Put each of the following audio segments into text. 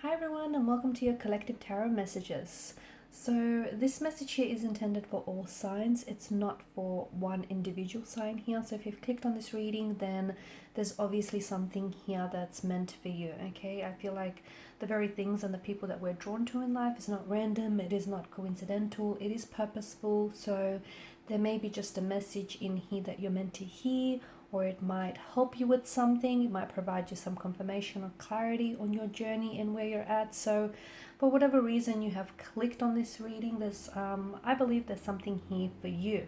Hi everyone, and welcome to your collective tarot messages. So this message here is intended for all signs. It's not for one individual sign here. So if you've clicked on this reading, then there's obviously something here that's meant for you. Okay, I feel like the very things and the people that we're drawn to in life is not random, it is not coincidental, it is purposeful. So there may be just a message in here that you're meant to hear, or it might help you with something. It might provide you some confirmation or clarity on your journey and where you're at. So for whatever reason you have clicked on this reading, there's I believe there's something here for you.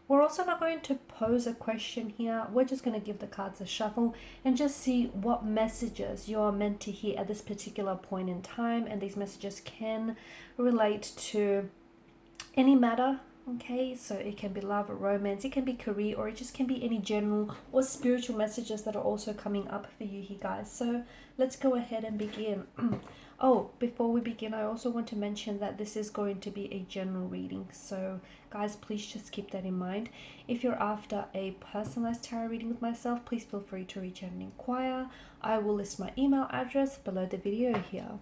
We're also not going to pose a question here. We're just going to give the cards a shuffle and just see what messages you're meant to hear at this particular point in time. And these messages can relate to any matter. Okay, so it can be love or romance, it can be career, or it just can be any general or spiritual messages that are also coming up for you here, guys. So let's go ahead and begin. Oh, before we begin, I also want to mention that this is going to be a general reading. So guys, please just keep that in mind. If you're after a personalized tarot reading with myself, please feel free to reach out and inquire. I will list my email address below the video here.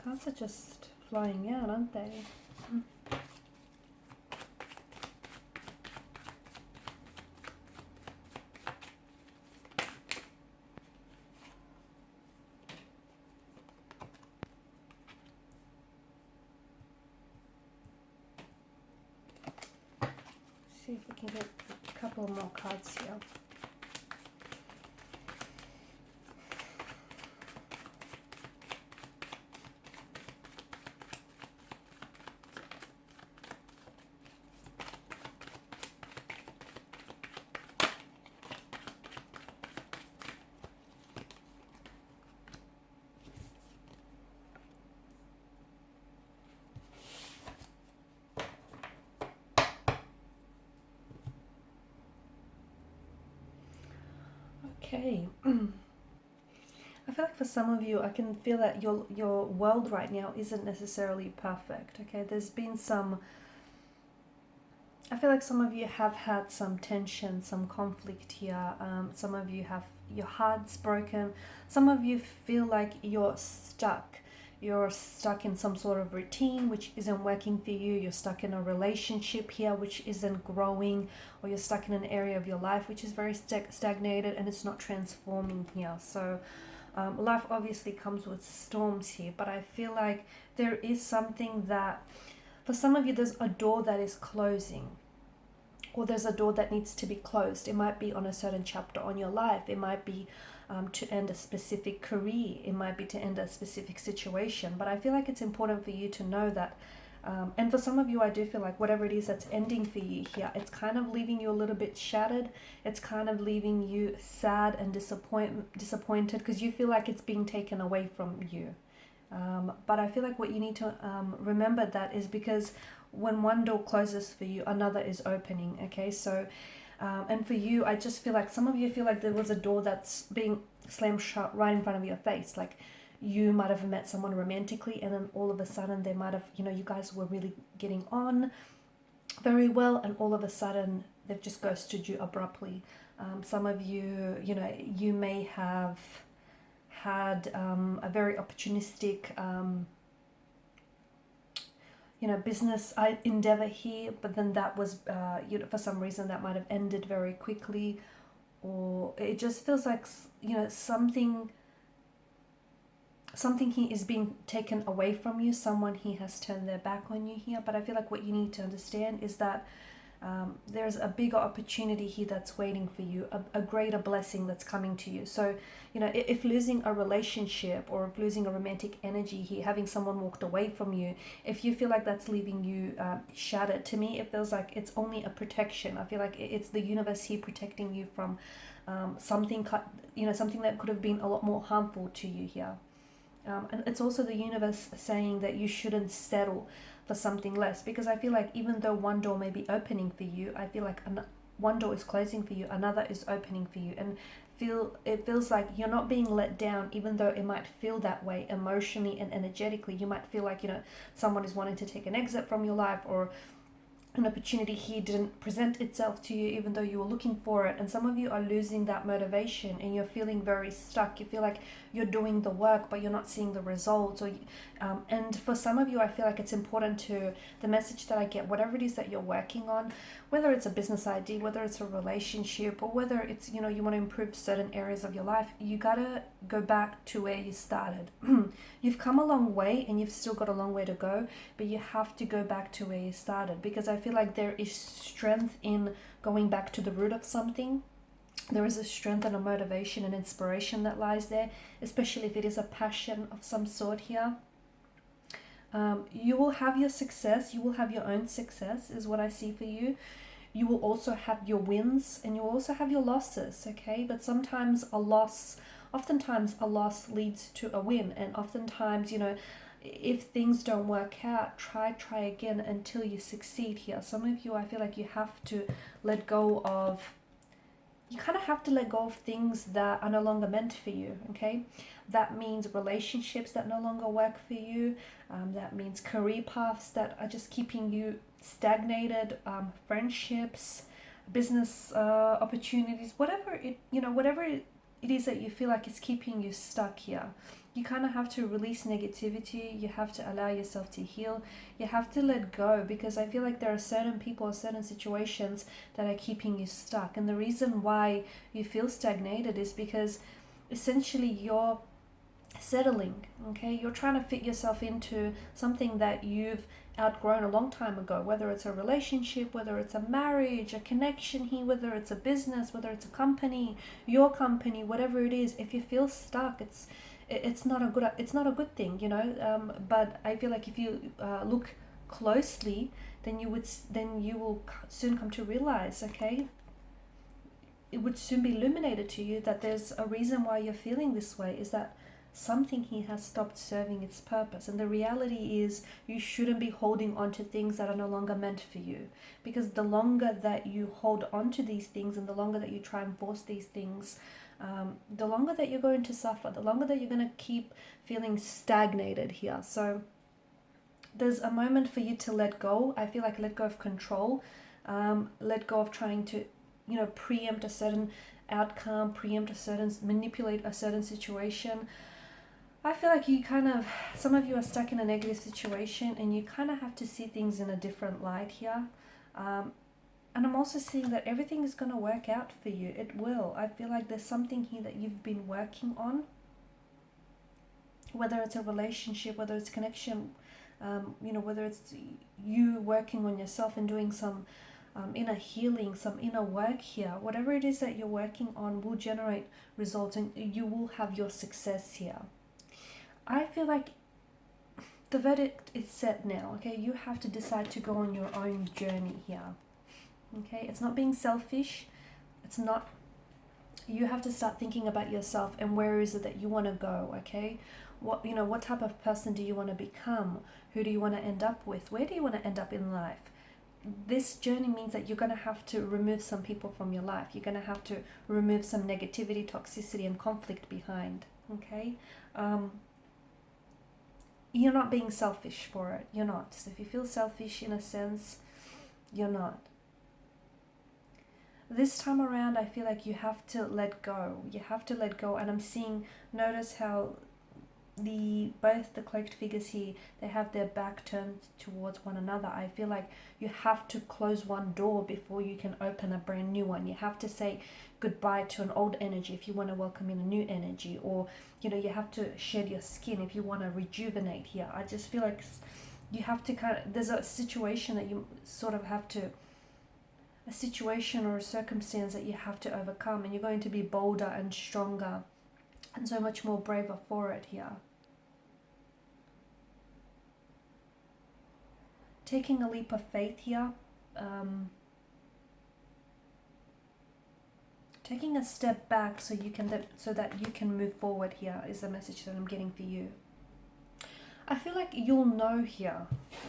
Cards are just flying out, aren't they? See if we can get a couple more cards here. Okay. I feel like for some of you, I can feel that your world right now isn't necessarily perfect. Okay, there's been some. I feel like some of you have had some tension, some conflict here. Some of you have your hearts broken. Some of you feel like you're stuck. You're stuck in some sort of routine which isn't working for you. You're stuck in a relationship here which isn't growing, or you're stuck in an area of your life which is very stagnated and it's not transforming here. So life obviously comes with storms here, but I feel like there is something that, for some of you, there's a door that is closing, or there's a door that needs to be closed. It might be on a certain chapter on your life. It might be to end a specific career. It might be to end a specific situation. But I feel like it's important for you to know that, and for some of you, I do feel like whatever it is that's ending for you here, it's kind of leaving you a little bit shattered. It's kind of leaving you sad and disappointed because you feel like it's being taken away from you. But I feel like what you need to remember that is because when one door closes for you, another is opening. Okay, so and for you, I just feel like some of you feel like there was a door that's being slammed shut right in front of your face. Like you might have met someone romantically, and then all of a sudden they might have, you guys were really getting on very well, and all of a sudden they've just ghosted you abruptly. Some of you, you may have had a very opportunistic business endeavor here, but then that was for some reason that might have ended very quickly, or it just feels like something here is being taken away from you. Someone here has turned their back on you here. But I feel like what you need to understand is that There's a bigger opportunity here that's waiting for you, a greater blessing that's coming to you. So, you know, if losing a relationship or if losing a romantic energy here, having someone walked away from you, if you feel like that's leaving you shattered, to me, it feels like it's only a protection. I feel like it's the universe here protecting you from something, you know, something that could have been a lot more harmful to you here. And it's also the universe saying that you shouldn't settle for something less, because I feel like even though one door may be opening for you, I feel like one door is closing for you, another is opening for you, and it feels like you're not being let down, even though it might feel that way emotionally and energetically. You might feel like, you know, someone is wanting to take an exit from your life, or an opportunity here didn't present itself to you even though you were looking for it, and some of you are losing that motivation and you're feeling very stuck. You feel like you're doing the work but you're not seeing the results, or and for some of you, I feel like it's important to the message that I get, whatever it is that you're working on, whether it's a business idea, whether it's a relationship, or whether it's, you know, you want to improve certain areas of your life, you gotta go back to where you started. You've come a long way and you've still got a long way to go, but you have to go back to where you started, because I feel like there is strength in going back to the root of something. There is a strength and a motivation and inspiration that lies there, especially if it is a passion of some sort here. You will have your success, you will have your own success, is what I see for you. You will also have your wins and you will also have your losses, okay? But oftentimes a loss leads to a win, and oftentimes, you know, if things don't work out, try again until you succeed here. Some of you, I feel like you have to let go of, you kind of have to let go of things that are no longer meant for you, okay? That means relationships that no longer work for you. That means career paths that are just keeping you stagnated, friendships, business opportunities, whatever it is that you feel like is keeping you stuck here. You kind of have to release negativity. You have to allow yourself to heal. You have to let go, because I feel like there are certain people or certain situations that are keeping you stuck. And the reason why you feel stagnated is because essentially you're settling, okay? You're trying to fit yourself into something that you've outgrown a long time ago, whether it's a relationship, whether it's a marriage, a connection here, whether it's a business, whether it's a company, your company, whatever it is. If you feel stuck, it's not a good thing, you know. But I feel like if you look closely, then you will soon come to realize, okay, it would soon be illuminated to you that there's a reason why you're feeling this way, is that something here has stopped serving its purpose. And the reality is you shouldn't be holding on to things that are no longer meant for you, because the longer that you hold on to these things and the longer that you try and force these things, the longer that you're going to suffer, the longer that you're going to keep feeling stagnated here. So there's a moment for you to let go. I feel like let go of control, let go of trying to, you know, preempt a certain outcome, manipulate a certain situation. I feel like some of you are stuck in a negative situation and you kind of have to see things in a different light here. And I'm also seeing that everything is going to work out for you. It will. I feel like there's something here that you've been working on, whether it's a relationship, whether it's connection, you know, whether it's you working on yourself and doing some inner healing, some inner work here. Whatever it is that you're working on will generate results and you will have your success here. I feel like the verdict is set now, okay? You have to decide to go on your own journey here, okay? It's not being selfish. It's not, you have to start thinking about yourself and where is it that you want to go, okay? What type of person do you want to become? Who do you want to end up with? Where do you want to end up in life? This journey means that you're going to have to remove some people from your life. You're going to have to remove some negativity, toxicity, and conflict behind, okay? You're not being selfish for it. You're not. So if you feel selfish in a sense, you're not. This time around, I feel like you have to let go. You have to let go. And notice how both the cloaked figures here, they have their back turned towards one another. I feel like you have to close one door before you can open a brand new one. You have to say goodbye to an old energy if you want to welcome in a new energy, or you have to shed your skin if you want to rejuvenate here. I just feel like you have to there's a situation that you sort of have to a situation or a circumstance that you have to overcome, and you're going to be bolder and stronger and so much more braver for it here. Taking a leap of faith here, taking a step back so that you can move forward here is the message that I'm getting for you. I feel like you'll know here.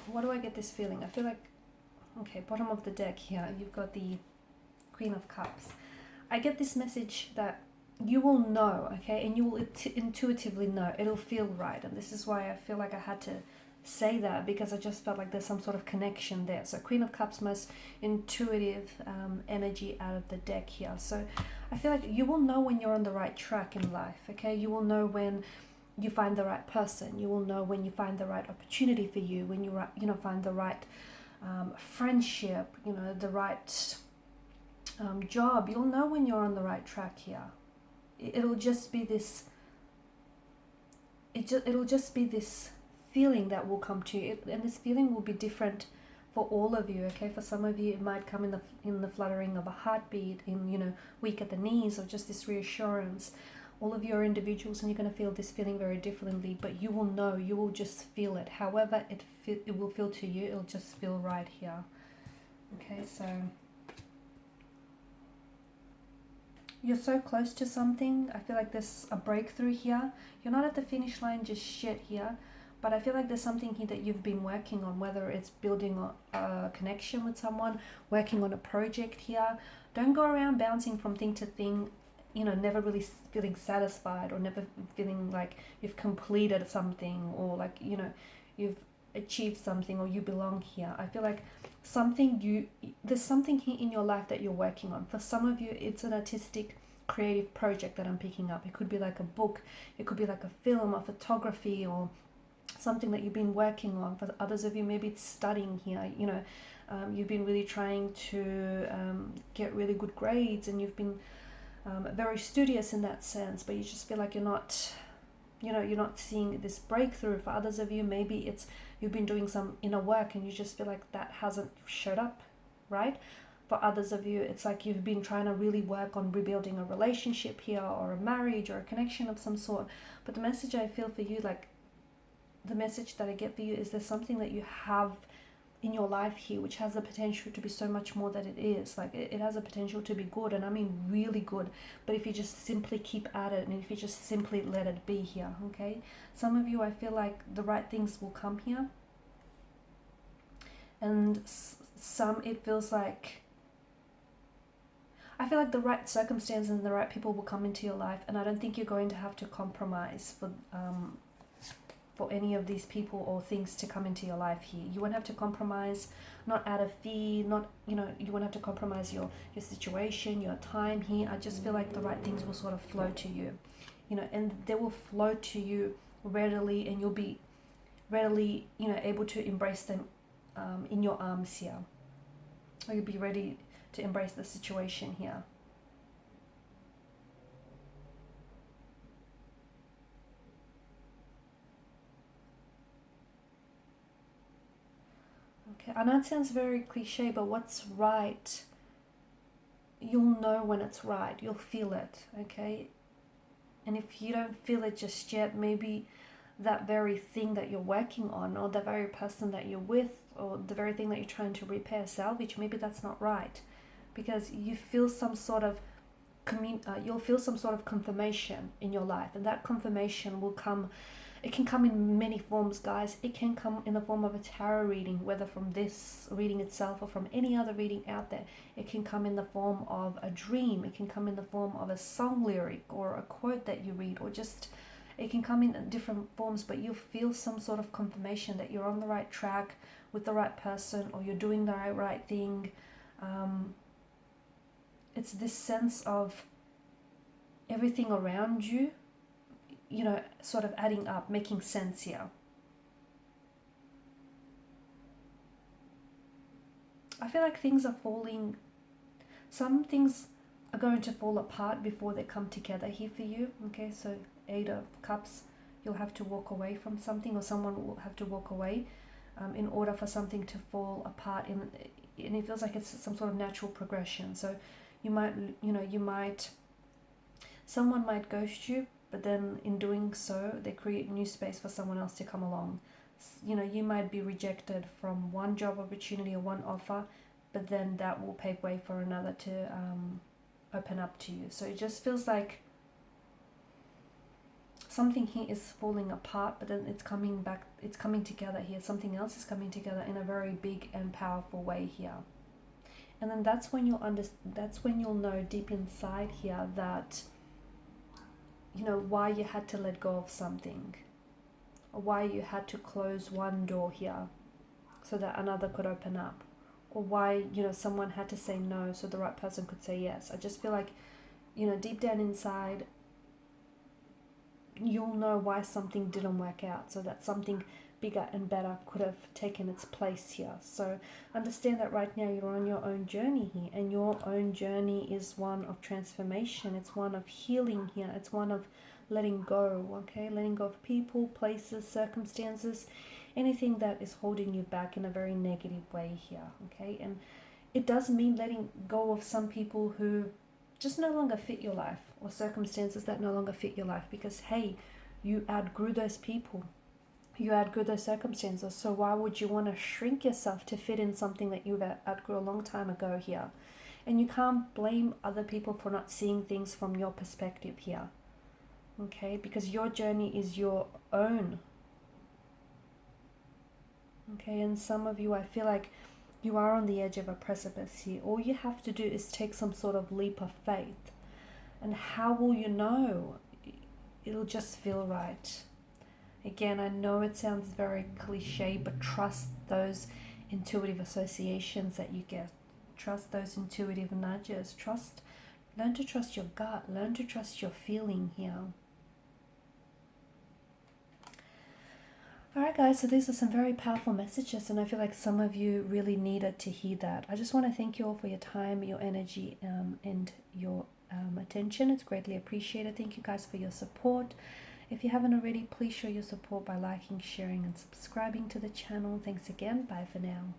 What do I get this feeling? I feel like, okay, bottom of the deck here, you've got the Queen of Cups. I get this message that you will know, okay, and you will intuitively know. It'll feel right, and this is why I feel like I had to say that, because I just felt like there's some sort of connection there. So Queen of Cups, most intuitive energy out of the deck here. So I feel like you will know when you're on the right track in life, okay? You will know when you find the right person. You will know when you find the right opportunity for you, when you find the right friendship, the right job. You'll know when you're on the right track here. It'll just be this feeling that will come to you, and this feeling will be different for all of you, okay? For some of you it might come in the fluttering of a heartbeat, in weak at the knees, or just this reassurance. All of you are individuals, and you're going to feel this feeling very differently, but you will know, you will just feel it. However it will feel to you, it'll just feel right here. Okay, so you're so close to something. I feel like there's a breakthrough here. You're not at the finish line just yet here, but I feel like there's something here that you've been working on, whether it's building a connection with someone, working on a project here. Don't go around bouncing from thing to thing, never really feeling satisfied, or never feeling like you've completed something, or like, you've achieved something, or you belong here. I feel like there's something here in your life that you're working on. For some of you, it's an artistic, creative project that I'm picking up. It could be like a book, it could be like a film, or photography, or something that you've been working on. For others of you, maybe it's studying here. You've been really trying to get really good grades, and you've been very studious in that sense, but you just feel like you're not seeing this breakthrough. For others of you, maybe it's you've been doing some inner work, and you just feel like that hasn't showed up, right? For others of you, it's like you've been trying to really work on rebuilding a relationship here, or a marriage, or a connection of some sort. But the message I feel for you, like the message that I get for you, is there's something that you have in your life here which has the potential to be so much more than it is. Like it has a potential to be good, and I mean really good, but if you just simply keep at it, and if you just simply let it be here, okay? Some of you, I feel like the right things will come here, and some it feels like, I feel like the right circumstances and the right people will come into your life, and I don't think you're going to have to compromise for any of these people or things to come into your life here. You won't have to compromise, not out of fear, not, you won't have to compromise your situation, your time here. I just feel like the right things will sort of flow to you, and they will flow to you readily, and you'll be readily, able to embrace them in your arms here. Or you'll be ready to embrace the situation here. Okay, I know it sounds very cliche, but what's right, you'll know when it's right. You'll feel it, okay? And if you don't feel it just yet, maybe that very thing that you're working on, or the very person that you're with, or the very thing that you're trying to repair, salvage, maybe that's not right, because you feel some sort of you'll feel some sort of confirmation in your life, and that confirmation will come. It can come in many forms, guys. It can come in the form of a tarot reading, whether from this reading itself or from any other reading out there. It can come in the form of a dream. It can come in the form of a song lyric, or a quote that you read, or just, it can come in different forms, but you'll feel some sort of confirmation that you're on the right track with the right person, or you're doing the right thing. It's this sense of everything around you, sort of adding up, making sense here. I feel like things are falling, some things are going to fall apart before they come together here for you, okay? So 8 of Cups, you'll have to walk away from something, or someone will have to walk away in order for something to fall apart and it feels like it's some sort of natural progression. So you might, someone might ghost you, but then in doing so, they create new space for someone else to come along. You might be rejected from one job opportunity or one offer, but then that will pave way for another to open up to you. So it just feels like something here is falling apart, but then it's coming back, it's coming together here. Something else is coming together in a very big and powerful way here. And then that's when you'll know deep inside here that, why you had to let go of something, or why you had to close one door here so that another could open up, or why, someone had to say no so the right person could say yes. I just feel like, deep down inside, you'll know why something didn't work out, so that something bigger and better could have taken its place here. So understand that right now you're on your own journey here, and your own journey is one of transformation. It's one of healing here. It's one of letting go, okay? Letting go of people, places, circumstances, anything that is holding you back in a very negative way here, okay? And it does mean letting go of some people who just no longer fit your life, or circumstances that no longer fit your life, because hey, you outgrew those people, you outgrew those circumstances. So why would you want to shrink yourself to fit in something that you outgrew a long time ago here? And you can't blame other people for not seeing things from your perspective here, okay? Because your journey is your own, okay? And some of you, I feel like you are on the edge of a precipice here. All you have to do is take some sort of leap of faith. And how will you know? It'll just feel right. Again, I know it sounds very cliche, but trust those intuitive associations that you get. Trust those intuitive nudges. Learn to trust your gut. Learn to trust your feeling here. Alright guys, so these are some very powerful messages, and I feel like some of you really needed to hear that. I just want to thank you all for your time, your energy, and your attention. It's greatly appreciated. Thank you guys for your support. If you haven't already, please show your support by liking, sharing, and subscribing to the channel. Thanks again. Bye for now.